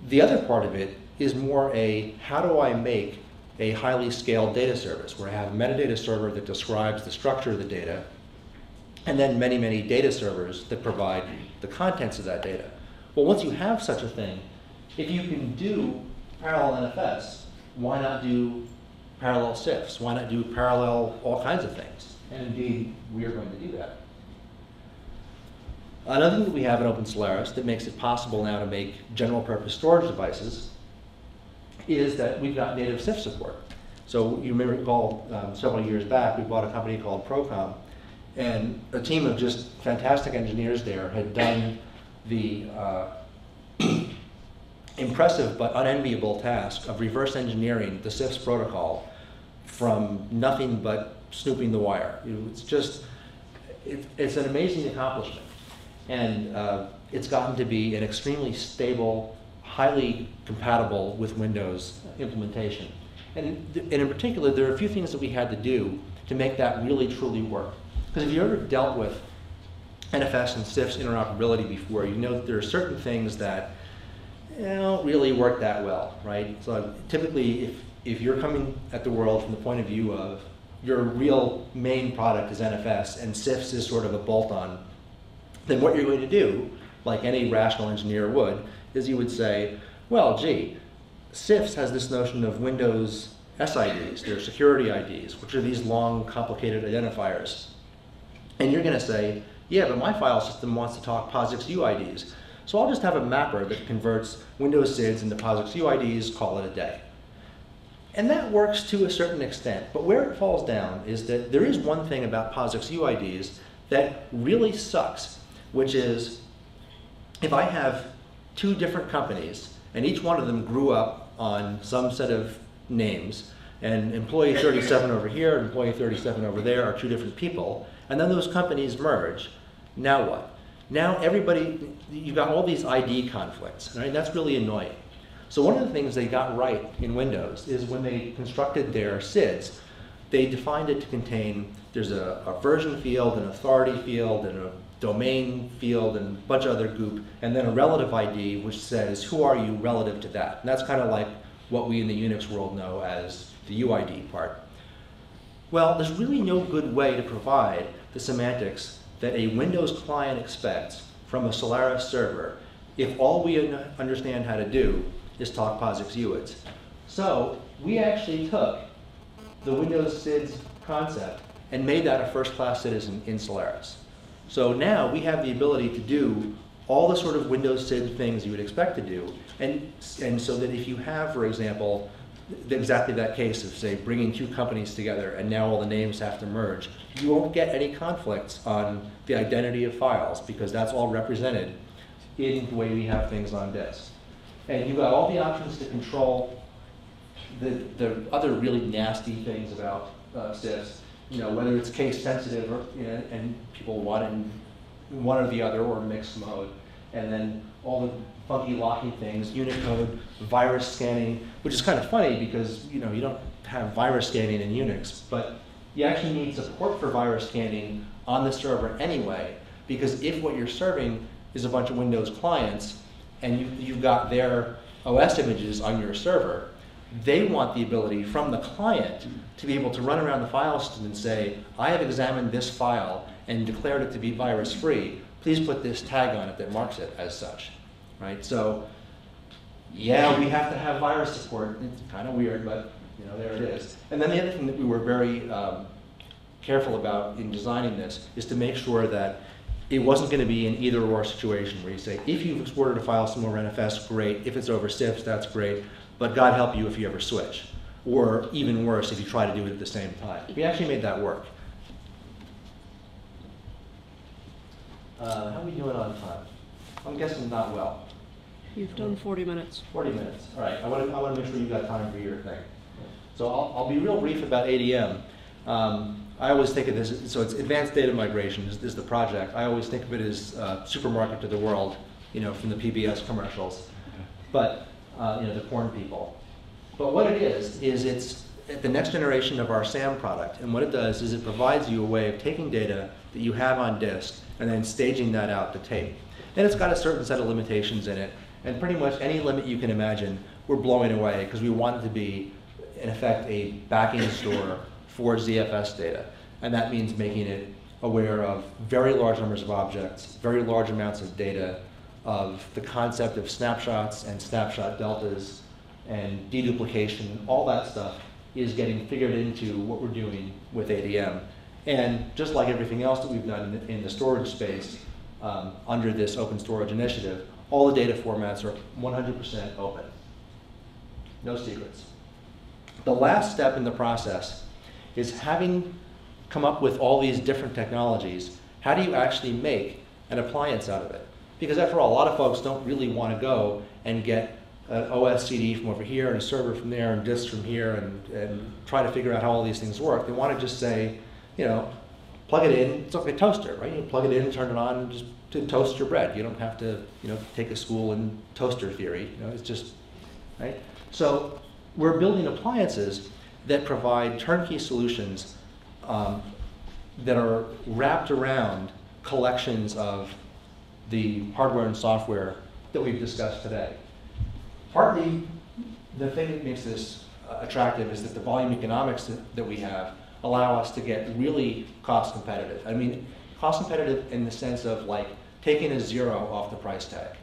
A: The other part of it is more a, how do I make a highly scaled data service where I have a metadata server that describes the structure of the data, and then many, many data servers that provide the contents of that data. Well, once you have such a thing, if you can do parallel NFS, why not do parallel CIFS? Why not do parallel all kinds of things? And indeed, we are going to do that. Another thing that we have in OpenSolaris that makes it possible now to make general purpose storage devices is that we've got native CIFS support. So you may recall several years back, we bought a company called Procom, and a team of just fantastic engineers there had done the impressive but unenviable task of reverse engineering the CIFS protocol from nothing but snooping the wire. It's just, it's an amazing accomplishment. And it's gotten to be an extremely stable, highly compatible with Windows implementation. And in particular, there are a few things that we had to do to make that really truly work. Because if you ever dealt with NFS and CIFS interoperability before, you know that there are certain things that don't really work that well, right? So typically, if you're coming at the world from the point of view of your real main product is NFS and CIFS is sort of a bolt-on, then what you're going to do, like any rational engineer would, is you would say, well, gee, CIFS has this notion of Windows SIDs, they're security IDs, which are these long, complicated identifiers. And you're going to say, yeah, but my file system wants to talk POSIX UIDs. So I'll just have a mapper that converts Windows SIDs into POSIX UIDs, call it a day. And that works to a certain extent, but where it falls down is that there is one thing about POSIX UIDs that really sucks, which is if I have two different companies and each one of them grew up on some set of names, and employee 37 over here and employee 37 over there are two different people, and then those companies merge, now what? Now everybody, you've got all these ID conflicts, right? That's really annoying. So one of the things they got right in Windows is when they constructed their SIDs, they defined it to contain, there's a version field, an authority field, and a domain field, and a bunch of other goop, and then a relative ID which says who are you relative to that. And that's kind of like what we in the Unix world know as the UID part. Well, there's really no good way to provide the semantics that a Windows client expects from a Solaris server if all we understand how to do is talk POSIX UIDs. So we actually took the Windows SIDS concept and made that a first-class citizen in Solaris. So now we have the ability to do all the sort of Windows SID things you would expect to do, and so that if you have, for example, exactly that case of, say, bringing two companies together and now all the names have to merge, you won't get any conflicts on the identity of files because that's all represented in the way we have things on disk. And you've got all the options to control the other really nasty things about CIFS, you know, whether it's case sensitive or, you know, and people want it in one or the other or mixed mode, and then all the funky locking things, Unicode, virus scanning, which is kind of funny because you don't have virus scanning in Unix, but you actually need support for virus scanning on the server anyway, because if what you're serving is a bunch of Windows clients and you've got their OS images on your server, they want the ability from the client to be able to run around the file system and say, I have examined this file and declared it to be virus-free. Please put this tag on it that marks it as such, right? So, yeah, we have to have virus support. It's kind of weird, but there it is. And then the other thing that we were very careful about in designing this is to make sure that it wasn't going to be an either-or situation where you say, if you've exported a file somewhere NFS, great. If it's over CIFS, that's great. But God help you if you ever switch. Or even worse, if you try to do it at the same time. We actually made that work. How are we doing on time? I'm guessing not well.
B: You've done 40 minutes.
A: 40 minutes. All right. I want to make sure you got time for your thing. So I'll be real brief about ADM. I always think of this, so it's Advanced Data Migration is the project. I always think of it as supermarket to the world, from the PBS commercials. But, the corn people. But what it is it's the next generation of our SAM product. And what it does is it provides you a way of taking data that you have on disk and then staging that out to tape. And it's got a certain set of limitations in it. And pretty much any limit you can imagine, we're blowing away because we want it to be, in effect, a back-end store for ZFS data. And that means making it aware of very large numbers of objects, very large amounts of data, of the concept of snapshots and snapshot deltas and deduplication. All that stuff is getting figured into what we're doing with ADM. And just like everything else that we've done in the storage space under this open storage initiative, all the data formats are 100% open. No secrets. The last step in the process is having come up with all these different technologies, how do you actually make an appliance out of it? Because after all, a lot of folks don't really want to go and get an OS CD from over here and a server from there and disks from here and try to figure out how all these things work. They want to just say, plug it in. It's like a toaster, right? You plug it in, turn it on, just to toast your bread. You don't have to, take a school in toaster theory. It's just, right? So we're building appliances that provide turnkey solutions that are wrapped around collections of the hardware and software that we've discussed today. Partly, the thing that makes this attractive is that the volume economics that we have allow us to get really cost competitive. I mean, cost competitive in the sense of like taking a zero off the price tag.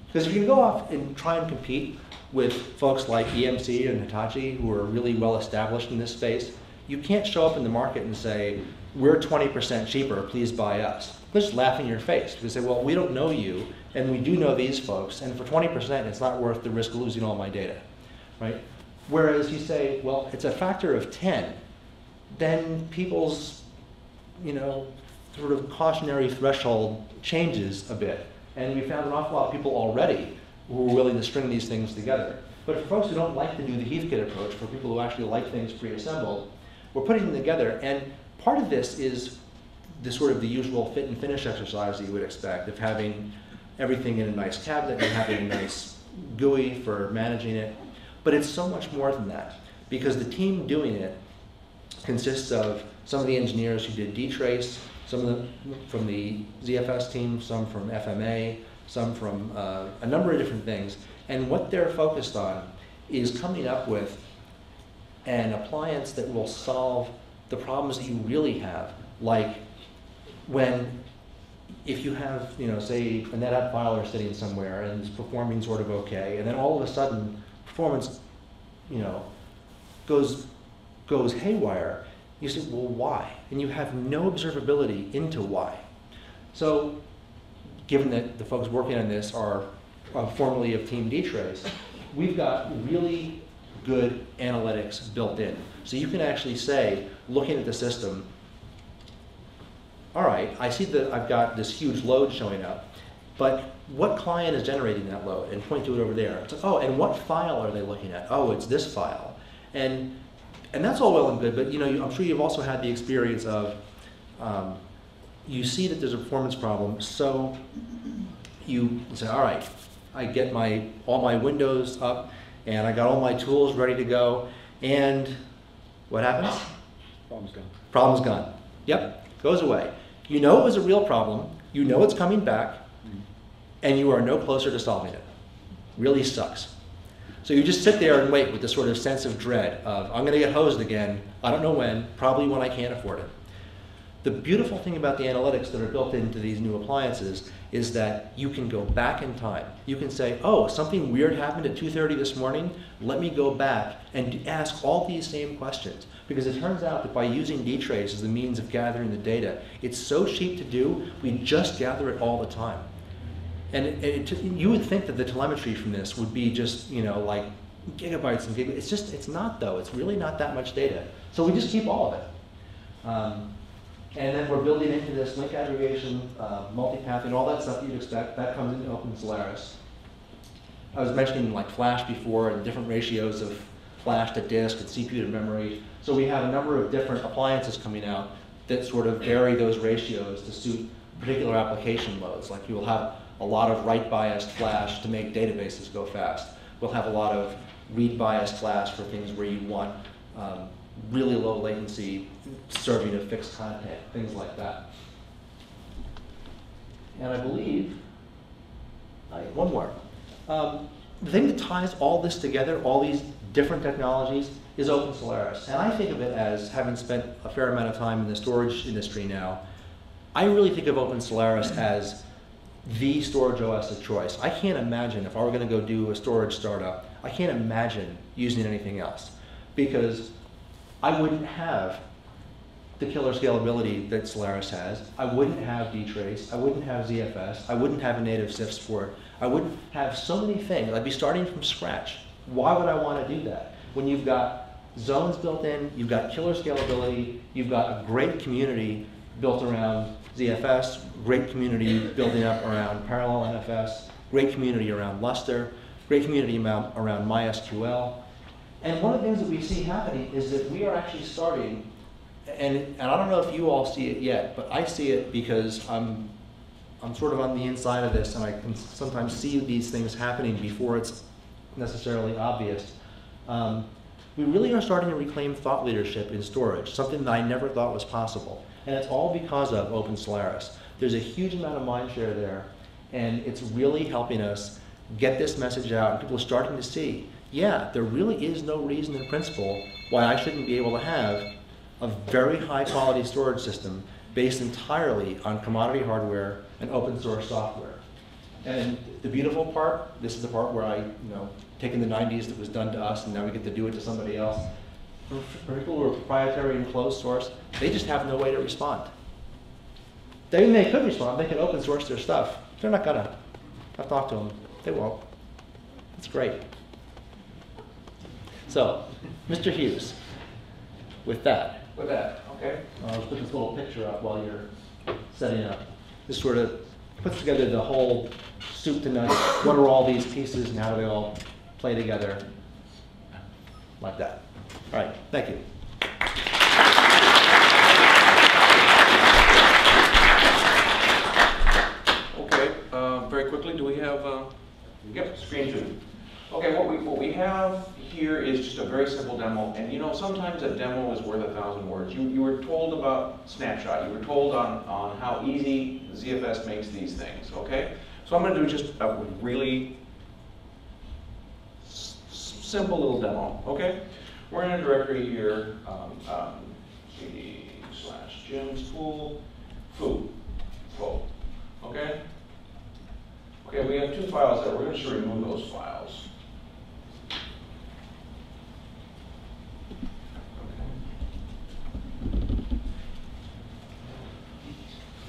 A: Because if you go off and try and compete with folks like EMC and Hitachi who are really well established in this space, you can't show up in the market and say, we're 20% cheaper, please buy us. They'll just laugh in your face. They say, well, we don't know you, and we do know these folks, and for 20%, it's not worth the risk of losing all my data, right? Whereas you say, well, it's a factor of 10, then people's, sort of cautionary threshold changes a bit. And we found an awful lot of people already who are willing to string these things together. But for folks who don't like to do the Heathkit approach, for people who actually like things pre-assembled, we're putting them together. And part of this is the sort of the usual fit and finish exercise that you would expect of having everything in a nice cabinet and having a nice GUI for managing it. But it's so much more than that, because the team doing it consists of some of the engineers who did dtrace, some of them from the ZFS team, some from FMA, some from a number of different things. And what they're focused on is coming up with an appliance that will solve the problems that you really have, like if you have, say, a NetApp filer sitting somewhere and it's performing sort of okay, and then all of a sudden performance, goes haywire, you say, well, why? And you have no observability into why. So, given that the folks working on this are formerly of Team dtrace, we've got really good analytics built in. So you can actually say, looking at the system, all right, I see that I've got this huge load showing up, but what client is generating that load? And point to it over there. It's like, oh, and what file are they looking at? Oh, it's this file. And that's all well and good, but I'm sure you've also had the experience of, you see that there's a performance problem, so you say, all right, I get all my windows up, and I got all my tools ready to go, and what happens?
C: Problem's gone.
A: Problem's gone. Yep, goes away. You know it was a real problem, you know it's coming back, and you are no closer to solving it. Really sucks. So you just sit there and wait with this sort of sense of dread of, I'm gonna get hosed again, I don't know when, probably when I can't afford it. The beautiful thing about the analytics that are built into these new appliances is that you can go back in time. You can say, oh, something weird happened at 2:30 this morning, let me go back and ask all these same questions. Because it turns out that by using dtrace as the means of gathering the data, it's so cheap to do, we just gather it all the time. And you would think that the telemetry from this would be just, like gigabytes and gigabytes. It's not though. It's really not that much data. So we just keep all of it. And then we're building into this link aggregation, multipathing, all that stuff you'd expect. That comes into Open Solaris. I was mentioning like flash before and different ratios of flash to disk and CPU to memory. So we have a number of different appliances coming out that sort of vary those ratios to suit particular application loads. Like you'll have a lot of write-biased flash to make databases go fast. We'll have a lot of read-biased flash for things where you want really low latency serving of fixed content, things like that. And I believe, one more. The thing that ties all this together, all these different technologies, is Open Solaris. And I think of it as, having spent a fair amount of time in the storage industry now, I really think of Open Solaris as the storage OS of choice. I can't imagine, if I were going to go do a storage startup, I can't imagine using anything else. Because I wouldn't have the killer scalability that Solaris has. I wouldn't have dtrace. I wouldn't have ZFS. I wouldn't have a native CIFS support. I wouldn't have so many things. I'd be starting from scratch. Why would I want to do that? When you've got zones built in, you've got killer scalability, you've got a great community built around ZFS, great community building up around parallel NFS, great community around Lustre, great community around MySQL. And one of the things that we see happening is that we are actually starting, and I don't know if you all see it yet, but I see it because I'm sort of on the inside of this, and I can sometimes see these things happening before it's necessarily obvious. We really are starting to reclaim thought leadership in storage, something that I never thought was possible. And it's all because of Open Solaris. There's a huge amount of mind share there, and it's really helping us get this message out, and people are starting to see, yeah, there really is no reason in principle why I shouldn't be able to have a very high quality storage system based entirely on commodity hardware and open source software. And the beautiful part, this is the part where I, taking the 90s that was done to us and now we get to do it to somebody else. For people who are proprietary and closed source, they just have no way to respond. They could respond, they could open source their stuff. They're not gonna. I've talked to them, they won't. It's great. So, Mr. Hughes, with that, okay, I'll put this little picture up while you're setting up. This sort of puts together the whole soup to nuts. What are all these pieces and how do they all play together? Like that. All right, thank you.
D: Okay, very quickly, do we have, yep, screen two. Okay, what we have here is just a very simple demo, and sometimes a demo is worth 1,000 words. You were told about Snapshot, you were told on how easy ZFS makes these things, okay? So I'm gonna do just a really simple little demo, okay? We're in a directory here, cd/Jim's tool, foo, okay? Okay, we have two files there. We're going to just remove those files.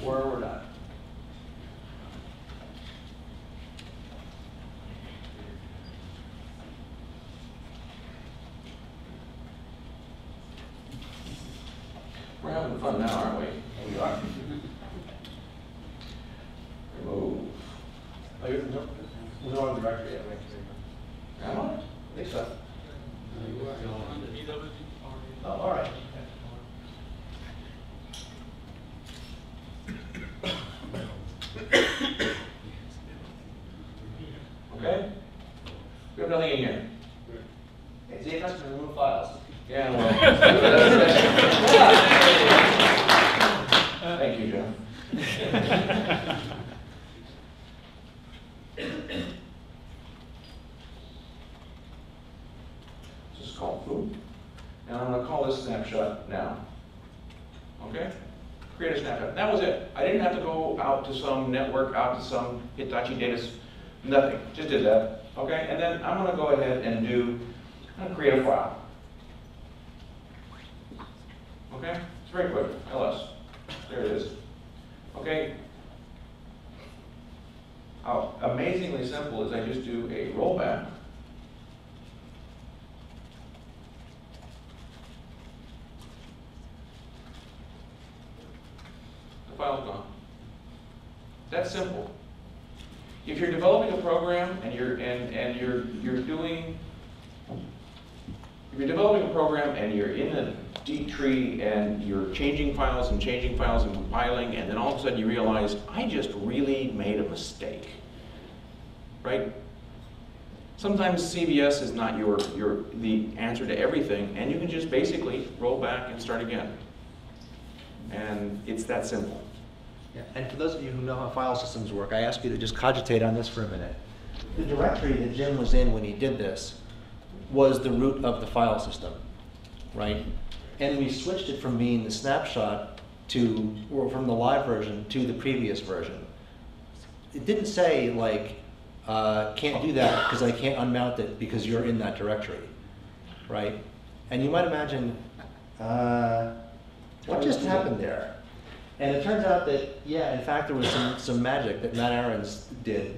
D: Where we're not. We're having fun now, aren't we? We are. Remove.
A: Oh, we're on the directory yet.
D: Am I? I think so.
A: Oh, all right. and remove files.
D: Yeah, well. Thank you, Jeff. This is called food. And I'm going to call this snapshot now. Okay? Create a snapshot. That was it. I didn't have to go out to some network, out to some Hitachi data, nothing. Just did that. Okay? And then I'm going to go ahead and I'm going to create a file. Okay? It's very quick. LS. There it is. Okay? How amazingly simple is I just do a rollback. The file's gone. That's simple. If you're developing a program and you're developing a program and you're in the D tree and you're changing files and compiling, and then all of a sudden you realize, I just really made a mistake, right? Sometimes CVS is not the answer to everything, and you can just basically roll back and start again. And it's that simple.
A: Yeah. And for those of you who know how file systems work, I ask you to just cogitate on this for a minute. The directory that Jim was in when he did this was the root of the file system, right? And we switched it from being the snapshot or from the live version to the previous version. It didn't say like, can't do that because I can't unmount it because you're in that directory, right? And you might imagine, what just happened there? And it turns out that, yeah, in fact, there was some magic that Matt Aarons did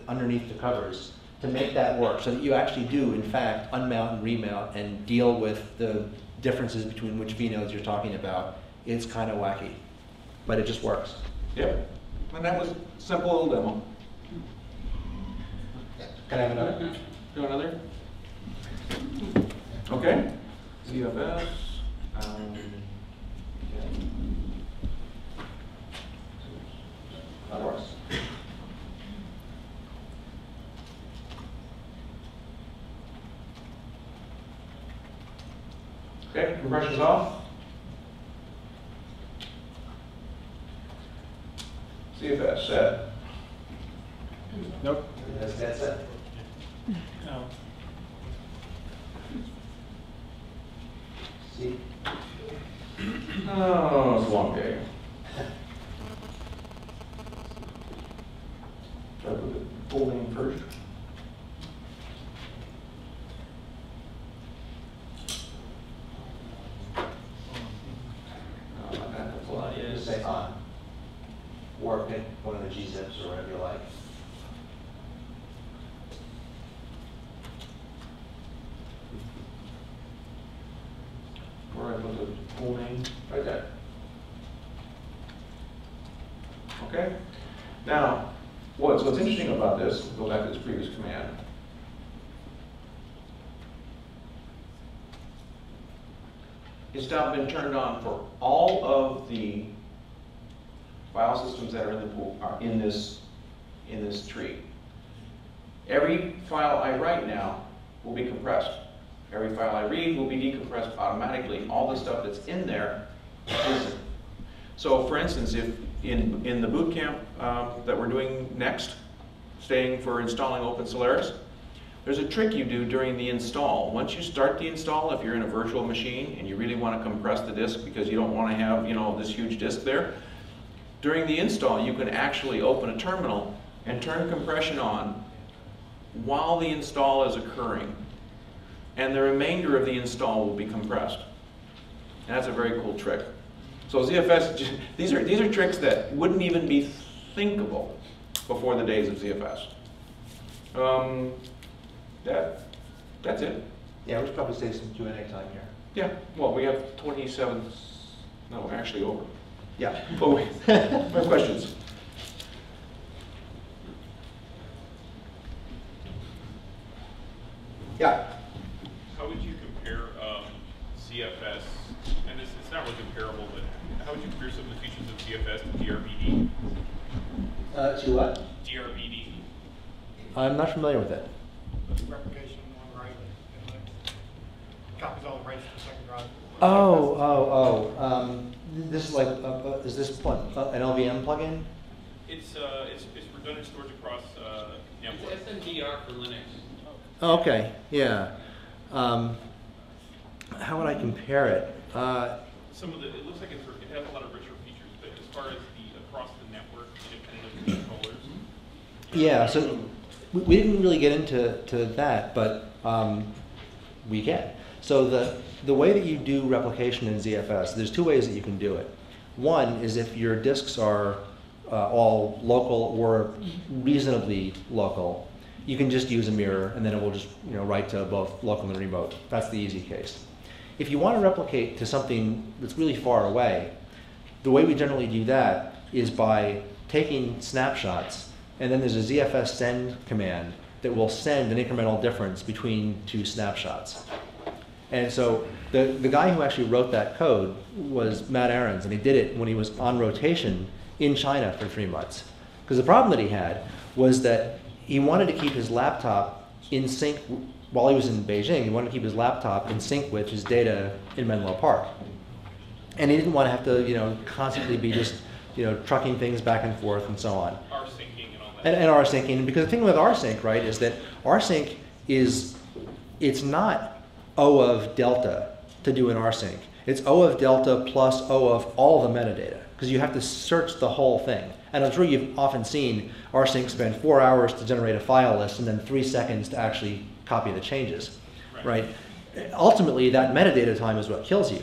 A: underneath the covers to make that work, so that you actually do, in fact, unmount and remount and deal with the differences between which vnodes you're talking about. It's kind of wacky, but it just works.
D: Yep. And that was a simple little demo.
A: Can I have another?
D: Do another? Okay. ZFS. That works. Okay, compression's off. CFS set.
C: Nope.
A: That's it.
C: No.
A: See?
D: Oh, it's a long day. Try to put the full name first.
A: Just say on. Or pick one of the G-zips or whatever you like.
D: Where I put the full name, right there. Okay? Now, what's interesting about this, we'll go back to this previous command. It's now been turned on for all of the file systems that are in the pool, are in this tree. Every file I write now will be compressed. Every file I read will be decompressed automatically. All the stuff that's in there isn't. So for instance, if in the boot camp that we're doing next, staying for installing Open Solaris, there's a trick you do during the install. Once you start the install, if you're in a virtual machine and you really want to compress the disk because you don't want to have, this huge disk there, during the install you can actually open a terminal and turn compression on while the install is occurring. And the remainder of the install will be compressed. And that's a very cool trick. So ZFS, these are tricks that wouldn't even be thinkable before the days of ZFS. That's it.
A: Yeah, we should probably save some Q&A time here.
D: Yeah, well, we have 27, no, we're actually over.
A: Yeah.
D: But we have questions.
A: Yeah.
C: How would you compare CFS, and it's not really comparable, but how would you compare some of the features of CFS to DRBD?
A: To what?
C: DRBD.
A: I'm not familiar with it.
E: Replication on right. copies all the rights to the second drive.
A: This is like, is this an LVM plugin?
C: It's redundant storage across network.
F: It's SMDR for Linux.
A: Oh, okay, yeah. How would I compare it?
C: Some of it looks like it has a lot of richer features, but as far as the across the network independent of controllers.
A: Yeah, so we didn't really get into that, but we can. So the way that you do replication in ZFS, there's two ways that you can do it. One is if your disks are all local or reasonably local, you can just use a mirror and then it will just write to both local and remote. That's the easy case. If you want to replicate to something that's really far away, the way we generally do that is by taking snapshots, and then there's a ZFS send command that will send an incremental difference between two snapshots. And so the guy who actually wrote that code was Matt Ahrens, and he did it when he was on rotation in China for 3 months. Because the problem that he had was that he wanted to keep his laptop in sync while he was in Beijing. He wanted to keep his laptop in sync with his data in Menlo Park. And he didn't want to have to constantly be just trucking things back and forth and so on.
C: R-syncing and all that.
A: And R-syncing, because the thing with R-sync, right, is that R-sync it's not O of delta to do an R-sync. It's O of delta plus O of all the metadata, because you have to search the whole thing. And I'm sure you've often seen R-sync spend 4 hours to generate a file list and then 3 seconds to actually copy the changes, right? Ultimately, that metadata time is what kills you.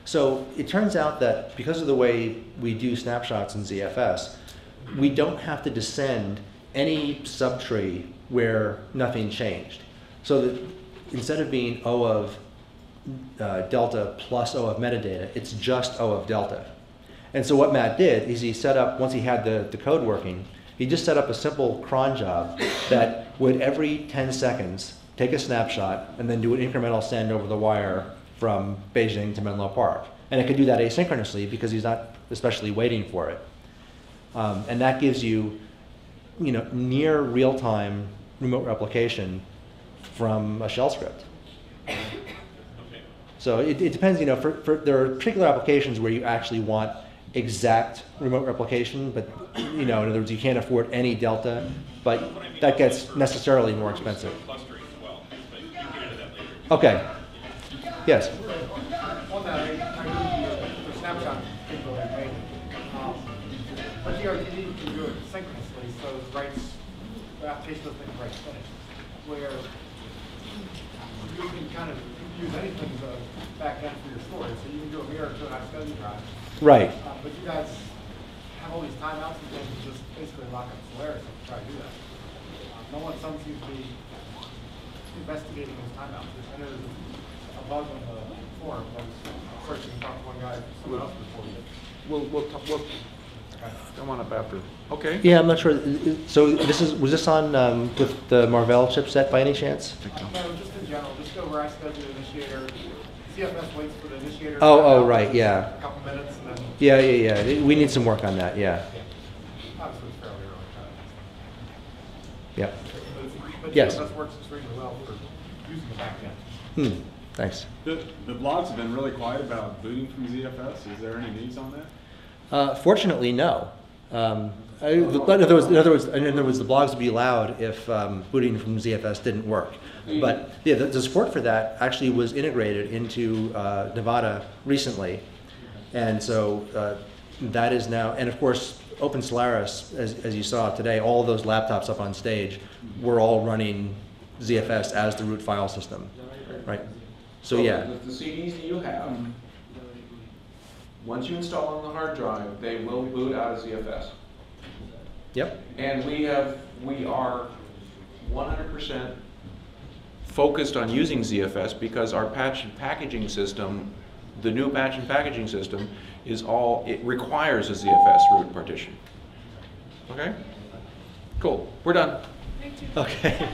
A: So it turns out that because of the way we do snapshots in ZFS, we don't have to descend any subtree where nothing changed. So that instead of being O of delta plus O of metadata, it's just O of delta. And so what Matt did is he set up, once he had the code working, he just set up a simple cron job that would every 10 seconds take a snapshot and then do an incremental send over the wire from Beijing to Menlo Park. And it could do that asynchronously because he's not especially waiting for it. And that gives you, near real-time remote replication from a shell script.
C: Okay.
A: So it depends, there are particular applications where you actually want exact remote replication, but in other words, you can't afford any delta, but that gets necessarily more expensive.
C: Clustering as well, but you can get into that later.
A: Okay. Yes.
E: On that, I do the snapshot capability made. But GRTD can do it synchronously, so the application doesn't make writes finished. Where you can kind of use anything as a back end for your storage, so you can do a mirror to an XW drive.
A: Right.
E: But you guys have all these timeouts and things, just basically lock up Solaris and try to do that. No one seems to be investigating those timeouts. I know there's a bug on the forum. I was searching and talked to one guy, someone else reported it.
D: We'll come on up after. Okay.
A: Yeah, I'm not sure. So was this on with the Marvell chipset by any chance?
E: No, just in general, just go where I schedule the initiator. CFS waits for the initiator.
A: Oh, right, yeah.
E: A couple minutes and then.
A: Yeah. We need some work on that, yeah.
E: Obviously, it's fairly early.
A: Yeah.
E: But
A: Yes.
E: CFS works extremely well for using the back end.
A: Thanks.
G: The blogs have been really quiet about booting from ZFS. Is there any news on that?
A: Fortunately, no. In other words, the blogs would be allowed if booting from ZFS didn't work. But yeah, the support for that actually was integrated into Nevada recently, and so that is now. And of course, Open Solaris, as you saw today, all of those laptops up on stage were all running ZFS as the root file system, right? So yeah.
D: The CDs that you have, once you install on the hard drive, they will boot out of ZFS.
A: Yep.
D: And we are 100% focused on using ZFS because our patch and packaging system, the new patch and packaging system, it requires a ZFS root partition. Okay? Cool. We're done.
A: Okay.